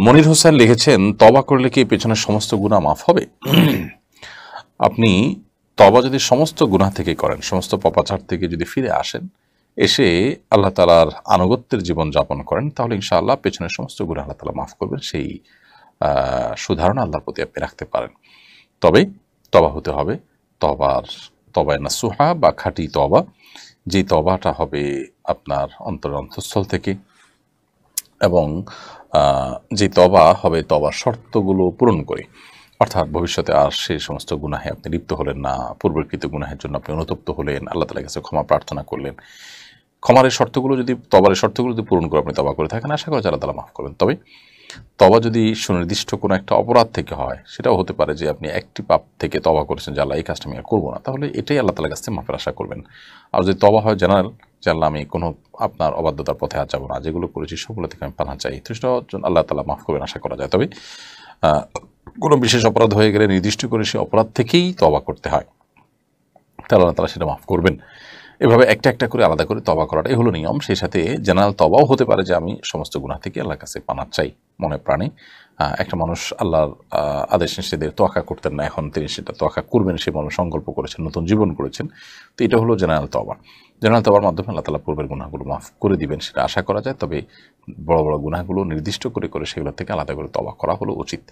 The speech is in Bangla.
মনির হোসেন লিখেছেন, তওবা করলে কি পেছনের সমস্ত গুনাহ মাফ হবে? আপনি তওবা যদি সমস্ত গুনাহ থেকে করেন, সমস্ত পাপাচার থেকে যদি ফিরে আসেন, এসে আল্লাহ তাআলার আনুগত্যের জীবন যাপন করেন, তাহলে ইনশাআল্লাহ পেছনের সমস্ত গুনাহ আল্লাহ তাআলা মাফ করবেন। সেই সুধারণা আল্লাহর প্রতি আপনি রাখতে পারেন। তবে তওবা হতে হবে তওবায়ে নাসুহা বা খাঁটি তওবা, যে তওবাটা হবে আপনার অন্তরের অন্তঃস্থল থেকে, এবং যে তওবা হবে তওবার শর্তগুলো পূরণ করে। অর্থাৎ ভবিষ্যতে আর সেই সমস্ত গুনাহে আপনি লিপ্ত হলেন না, পূর্বকৃত গুনাহের জন্য আপনি অনুতপ্ত হলেন, আল্লাহ তাআলার কাছে ক্ষমা প্রার্থনা করলেন। তওবার শর্তগুলো যদি পূরণ করে আপনি তওবা করে থাকেন, আশা করা যায় আল্লাহ তাআলা মাফ করবেন। তবে তওবা যদি সুনির্দিষ্ট কোনো একটা অপরাধ থেকে হয়, সেটাও হতে পারে যে আপনি একটি পাপ থেকে তওবা করেছেন যে আল্লাহ এই কাজটা আমি আর করবো না, তাহলে এটাই আল্লাহ তাআলার কাছ থেকে মাফের আশা করবেন। আর যদি তওবা হয় জেনারেল, যে আল্লাহ আমি কোনো আপনার অবাধ্যতার পথে আর যাবো না, যেগুলো করেছি সবগুলো থেকে আমি পানাহ চাই, তো সেটাও আল্লাহ তাআলা মাফ করবেন আশা করা যায়। তবে কোনো বিশেষ অপরাধ হয়ে গেলে নির্দিষ্ট করে সেই অপরাধ থেকেই তওবা করতে হয়, তাহলে আল্লাহ তাআলা সেটা মাফ করবেন। এভাবে একটা একটা করে আলাদা করে তওবা করাটাই হলো নিয়ম। সেই সাথে জেনারেল তওবাও হতে পারে যে আমি সমস্ত গুনাহ থেকে আল্লাহর কাছে পানাহ চাই মনে প্রাণে। একটা মানুষ আল্লাহর আদেশ নিষেধের তোয়াক্কা করতেন না, এখন তিনি সেটা তোয়াক্কা করবেন, সে মনে সংকল্প করেছেন, নতুন জীবন করেছেন। তো এটা হলো জেনারেল তওবা। জেনারেল তওবার মাধ্যমে আল্লাহ তাআলা পূর্বের গুনাহগুলো মাফ করে দিবেন, সেটা আশা করা যায়। তবে বড় বড় গুনাহগুলো নির্দিষ্ট করে করে সেগুলো থেকে আলাদা করে তওবা করা হলো উচিত।